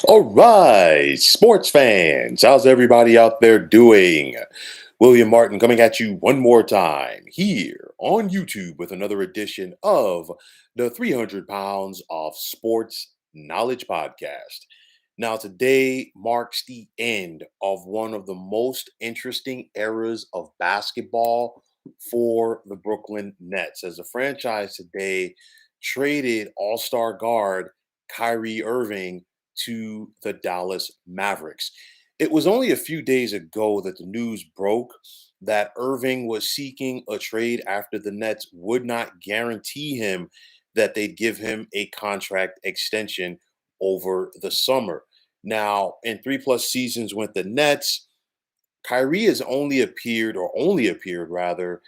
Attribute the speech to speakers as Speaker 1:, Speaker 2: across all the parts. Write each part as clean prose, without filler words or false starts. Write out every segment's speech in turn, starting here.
Speaker 1: All right, sports fans, how's everybody out there doing? William Martin coming at you one more time here on YouTube with another edition of the 300 Pounds of Sports Knowledge Podcast. Now, today marks the end of one of the most interesting eras of basketball for the Brooklyn Nets, as the franchise today traded all star guard Kyrie Irving to the Dallas Mavericks. It was only a few days ago that the news broke that Irving was seeking a trade after the Nets would not guarantee him that they'd give him a contract extension over the summer. Now, in three plus seasons with the Nets, Kyrie has only appeared rather,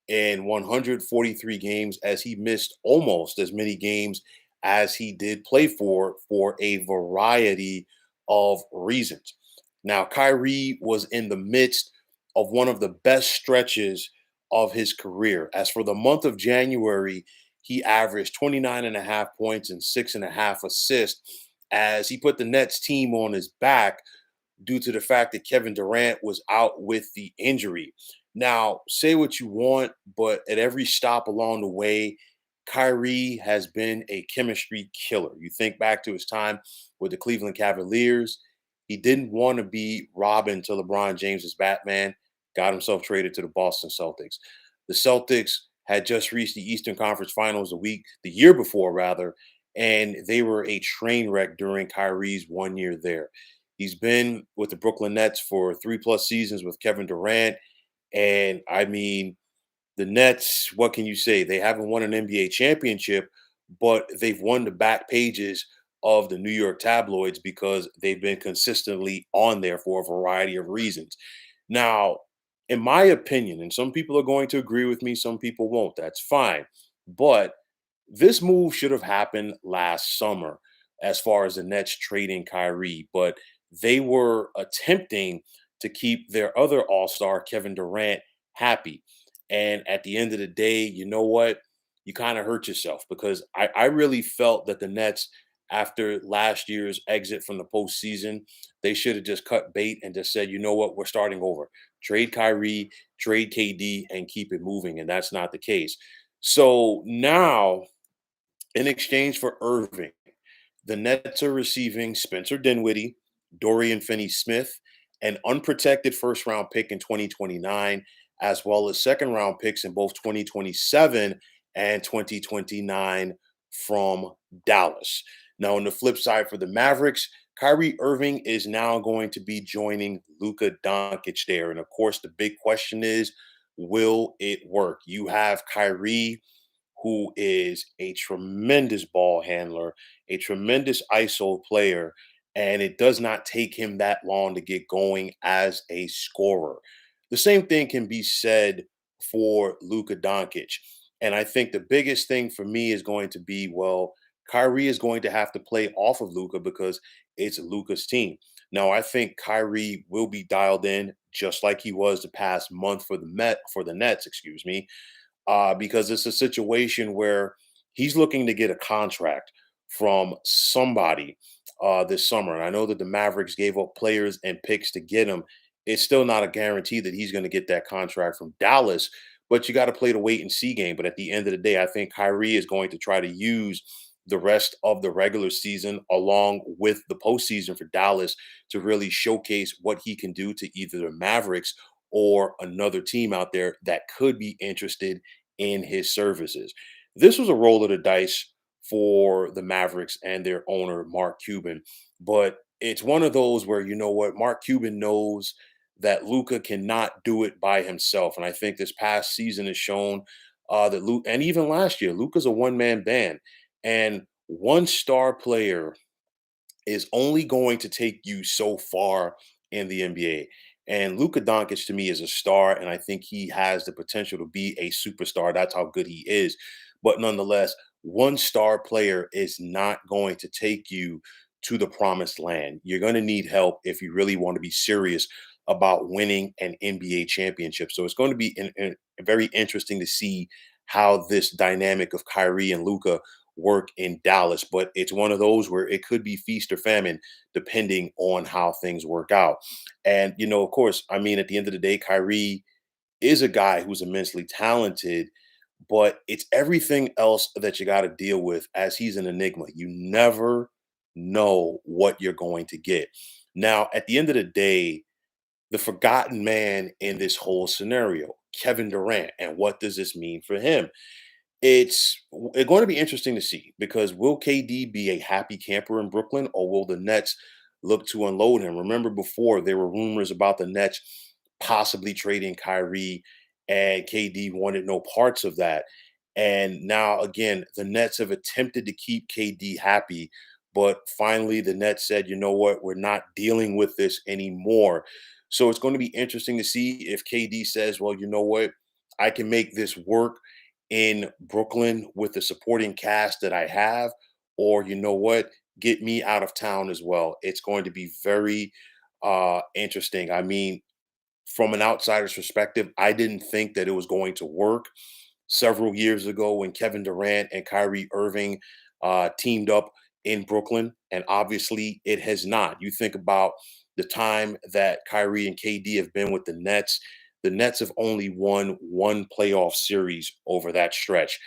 Speaker 1: in 143 games, as he missed almost as many games as he did play for a variety of reasons. Now, Kyrie was in the midst of one of the best stretches of his career. As for the month of January, he averaged 29 and a half points and 6.5 assists as he put the Nets team on his back due to the fact that Kevin Durant was out with the injury. Now, say what you want, but at every stop along the way, Kyrie has been a chemistry killer. You think back to his time with the Cleveland Cavaliers, he didn't want to be Robin to LeBron James's Batman, got himself traded to the Boston Celtics. The Celtics had just reached the Eastern Conference Finals the year before rather, and they were a train wreck during Kyrie's 1 year there. He's been with the Brooklyn Nets for three plus seasons with Kevin Durant. And I mean, the Nets, what can you say? They haven't won an NBA championship, but they've won the back pages of the New York tabloids because they've been consistently on there for a variety of reasons. Now, in my opinion, and some people are going to agree with me, some people won't. That's fine. But this move should have happened last summer as far as the Nets trading Kyrie, but they were attempting to keep their other all star, Kevin Durant, happy. And at the end of the day, you know what? You kind of hurt yourself because I really felt that the Nets, after last year's exit from the postseason, they should have just cut bait and just said, you know what, we're starting over. Trade Kyrie, trade KD, and keep it moving. And that's not the case. So now, in exchange for Irving, the Nets are receiving Spencer Dinwiddie, Dorian Finney-Smith, an unprotected first-round pick in 2029, as well as second-round picks in both 2027 and 2029 from Dallas. Now, on the flip side for the Mavericks, Kyrie Irving is now going to be joining Luka Doncic there. And of course, the big question is, will it work? You have Kyrie, who is a tremendous ball handler, a tremendous ISO player, and it does not take him that long to get going as a scorer. The same thing can be said for Luka Doncic. And I think the biggest thing for me is going to be, well, Kyrie is going to have to play off of Luka because it's Luka's team. Now, I think Kyrie will be dialed in just like he was the past month for the Nets, excuse me, because it's a situation where he's looking to get a contract from somebody this summer. And I know that the Mavericks gave up players and picks to get him. It's still not a guarantee that he's going to get that contract from Dallas, but you got to play the wait and see game. But at the end of the day, I think Kyrie is going to try to use the rest of the regular season along with the postseason for Dallas to really showcase what he can do to either the Mavericks or another team out there that could be interested in his services. This was a roll of the dice for the Mavericks and their owner, Mark Cuban. But it's one of those where, you know what, Mark Cuban knows that Luca cannot do it by himself. And I think this past season has shown that Luke, and even last year, Luca's a one man band. And one star player is only going to take you so far in the NBA. And Luka Doncic to me is a star, and I think he has the potential to be a superstar. That's how good he is. But nonetheless, one star player is not going to take you to the promised land. You're going to need help if you really want to be serious about winning an NBA championship. So it's going to be very interesting to see how this dynamic of Kyrie and Luka work in Dallas, but it's one of those where it could be feast or famine depending on how things work out. And, of course, I mean, at the end of the day, Kyrie is a guy who's immensely talented, but it's everything else that you got to deal with as he's an enigma. You never know what you're going to get. Now, at the end of the day, the forgotten man in this whole scenario, Kevin Durant, and what does this mean for him? It's going to be interesting to see because will KD be a happy camper in Brooklyn or will the Nets look to unload him? Remember before there were rumors about the Nets possibly trading Kyrie and KD wanted no parts of that. And now again, the Nets have attempted to keep KD happy, but finally the Nets said, "You know what? We're not dealing with this anymore." So it's going to be interesting to see if KD says, "Well, you know what? I can make this work in Brooklyn with the supporting cast that I have, or you know what, get me out of town as well." It's going to be very interesting. I mean, from an outsider's perspective, I didn't think that it was going to work several years ago when Kevin Durant and Kyrie Irving teamed up in Brooklyn, and obviously it has not. You think about the time that Kyrie and KD have been with the Nets. The Nets have only won one playoff series over that stretch.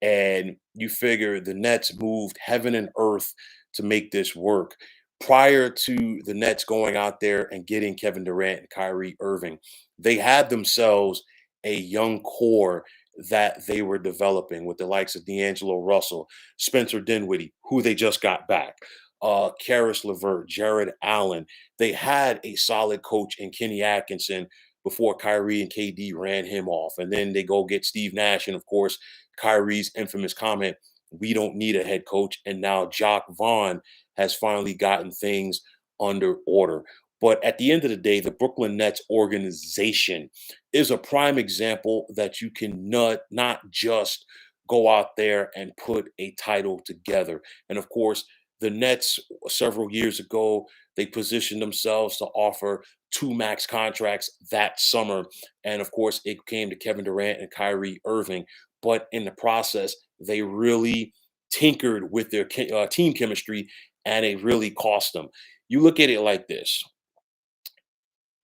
Speaker 1: And you figure the Nets moved heaven and earth to make this work. Prior to the Nets going out there and getting Kevin Durant and Kyrie Irving, they had themselves a young core that they were developing with the likes of D'Angelo Russell, Spencer Dinwiddie, who they just got back, Karis LeVert, Jared Allen. They had a solid coach in Kenny Atkinson before Kyrie and KD ran him off. And then they go get Steve Nash. And of course, Kyrie's infamous comment, "We don't need a head coach." And now Jock Vaughn has finally gotten things under order. But at the end of the day, the Brooklyn Nets organization is a prime example that you can not just go out there and put a title together. And of course, the Nets several years ago, they positioned themselves to offer two max contracts that summer. And of course, it came to Kevin Durant and Kyrie Irving. But in the process, they really tinkered with their team chemistry and it really cost them. You look at it like this: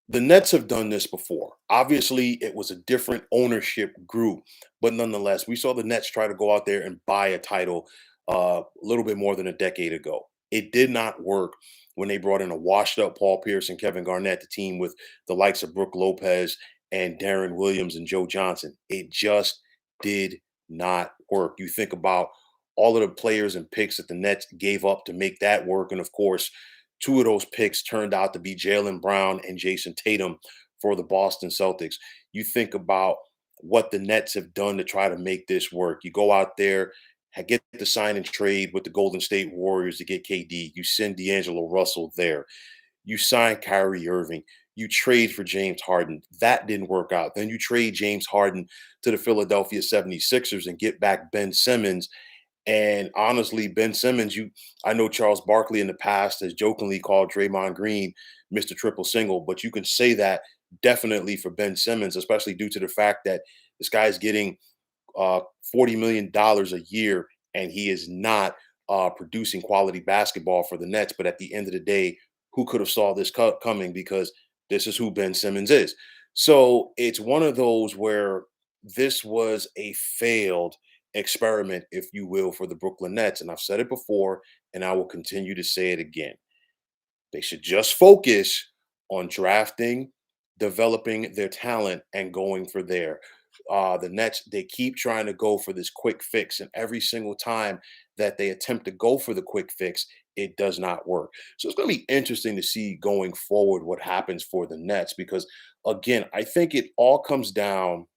Speaker 1: the Nets have done this before. Obviously, it was a different ownership group, but nonetheless, we saw the Nets try to go out there and buy a title a little bit more than a decade ago. It did not work when they brought in a washed-up Paul Pierce and Kevin Garnett, the team with the likes of Brooke Lopez and Darren Williams and Joe Johnson. It just did not work. You think about all of the players and picks that the Nets gave up to make that work, and of course, two of those picks turned out to be Jalen Brown and Jason Tatum for the Boston Celtics. You think about what the Nets have done to try to make this work. You go out there, get the sign and trade with the Golden State Warriors to get KD. You send D'Angelo Russell there. You sign Kyrie Irving. You trade for James Harden. That didn't work out. Then you trade James Harden to the Philadelphia 76ers and get back Ben Simmons, and honestly, Ben Simmons, I know Charles Barkley in the past has jokingly called Draymond Green Mr. Triple Single, but you can say that definitely for Ben Simmons, especially due to the fact that this guy's getting uh, $40 million a year and he is not producing quality basketball for the Nets. But at the end of the day, who could have saw this coming? Because this is who Ben Simmons is. So it's one of those where this was a failed experiment, if you will, for the Brooklyn Nets. And I've said it before, and I will continue to say it again. They should just focus on drafting, developing their talent, and going for there. The Nets, they keep trying to go for this quick fix, and every single time that they attempt to go for the quick fix, it does not work. So it's going to be interesting to see going forward what happens for the Nets because, again, I think it all comes down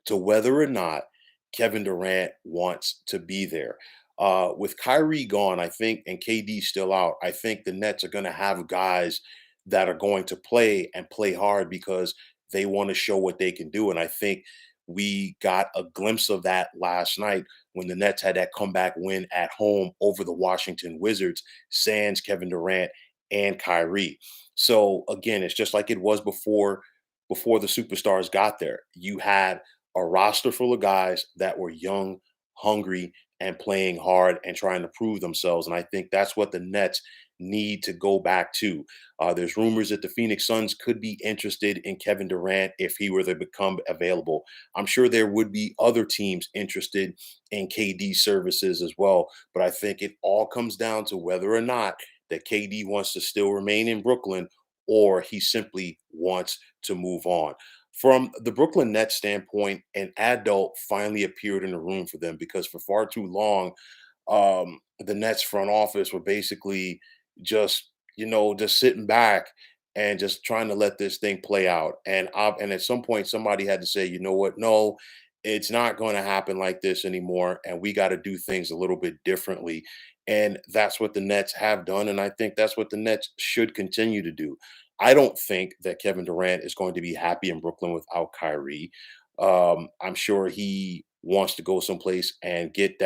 Speaker 1: to whether or not Kevin Durant wants to be there. With Kyrie gone, I think, and KD still out, I think the Nets are going to have guys that are going to play and play hard because they want to show what they can do. And I think we got a glimpse of that last night when the Nets had that comeback win at home over the Washington Wizards, sans Kevin Durant and Kyrie. So again, it's just like it was before the superstars got there. You had a roster full of guys that were young, hungry, and playing hard and trying to prove themselves. And I think that's what the Nets need to go back to. There's rumors that the Phoenix Suns could be interested in Kevin Durant if he were to become available. I'm sure there would be other teams interested in KD services as well. But I think it all comes down to whether or not that KD wants to still remain in Brooklyn or he simply wants to move on. From the Brooklyn Nets standpoint, an adult finally appeared in the room for them because for far too long, the Nets front office were basically just, just sitting back and just trying to let this thing play out. And at some point, somebody had to say, you know what? No, it's not going to happen like this anymore, and we got to do things a little bit differently. And that's what the Nets have done, and I think that's what the Nets should continue to do. I don't think that Kevin Durant is going to be happy in Brooklyn without Kyrie. I'm sure he wants to go someplace and get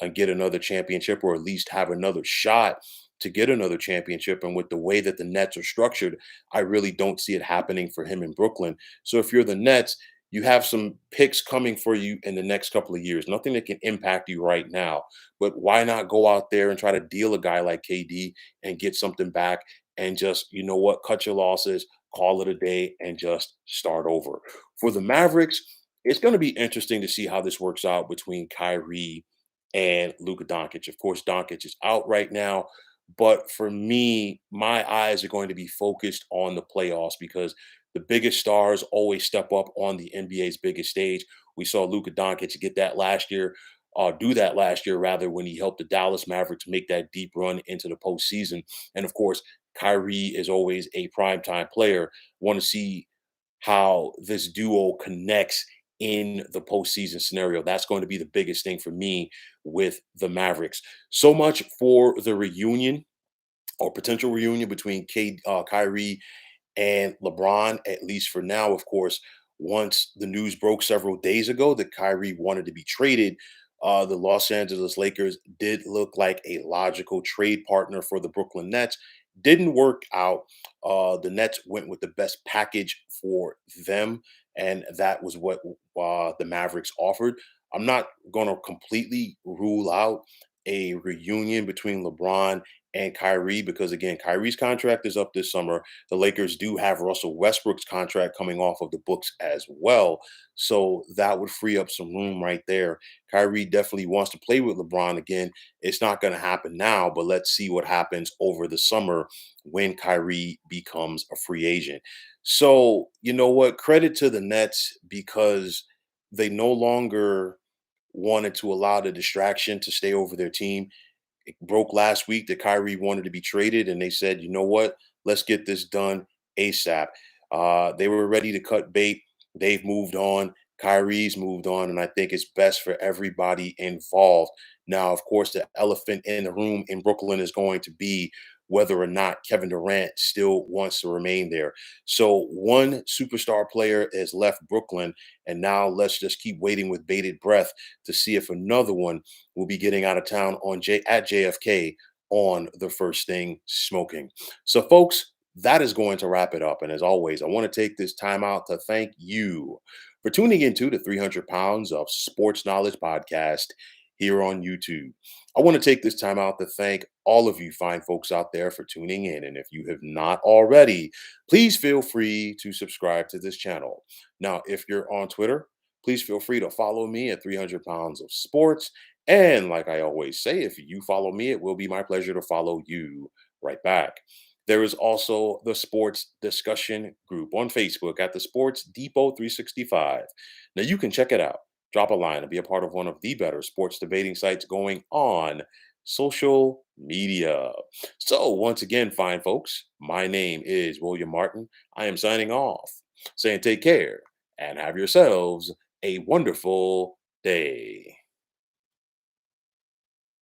Speaker 1: another championship or at least have another shot to get another championship. And with the way that the Nets are structured, I really don't see it happening for him in Brooklyn. So if you're the Nets, you have some picks coming for you in the next couple of years. Nothing that can impact you right now. But why not go out there and try to deal a guy like KD and get something back and just, you know what, cut your losses, call it a day, and just start over. For the Mavericks, it's going to be interesting to see how this works out between Kyrie and Luka Doncic. Of course, Doncic is out right now, but for me, my eyes are going to be focused on the playoffs because the biggest stars always step up on the NBA's biggest stage. We saw Luka Doncic do that last year rather when he helped the Dallas Mavericks make that deep run into the postseason. And of course, Kyrie is always a primetime player. Want to see how this duo connects in the postseason scenario. That's going to be the biggest thing for me with the Mavericks. So much for the reunion or potential reunion between Kyrie and LeBron, at least for now. Of course, once the news broke several days ago that Kyrie wanted to be traded, the Los Angeles Lakers did look like a logical trade partner for the Brooklyn Nets. Didn't work out. The Nets went with the best package for them, and that was what the Mavericks offered. I'm not going to completely rule out a reunion between LeBron and Kyrie because, again, Kyrie's contract is up this summer. The Lakers do have Russell Westbrook's contract coming off of the books as well. So that would free up some room right there. Kyrie definitely wants to play with LeBron again. It's not going to happen now, but let's see what happens over the summer when Kyrie becomes a free agent. So, you know what? Credit to the Nets because they no longer wanted to allow the distraction to stay over their team. It broke last week that Kyrie wanted to be traded, and they said, you know what? Let's get this done ASAP. They were ready to cut bait. They've moved on. Kyrie's moved on, and I think it's best for everybody involved. Now, of course, the elephant in the room in Brooklyn is going to be whether or not Kevin Durant still wants to remain there. So, one superstar player has left Brooklyn, and now let's just keep waiting with bated breath to see if another one will be getting out of town at JFK on the first thing smoking. So, folks, that is going to wrap it up. And as always, I want to take this time out to thank you for tuning into the 300 Pounds of Sports Knowledge podcast here on YouTube. I want to take this time out to thank all of you fine folks out there for tuning in. And if you have not already, please feel free to subscribe to this channel. Now, if you're on Twitter, please feel free to follow me at 300 Pounds of Sports. And like I always say, if you follow me, it will be my pleasure to follow you right back. There is also the sports discussion group on Facebook at the Sports Depot 365. Now you can check it out. Drop a line and be a part of one of the better sports debating sites going on social media. So, once again, fine folks, my name is William Martin. I am signing off, saying take care and have yourselves a wonderful day.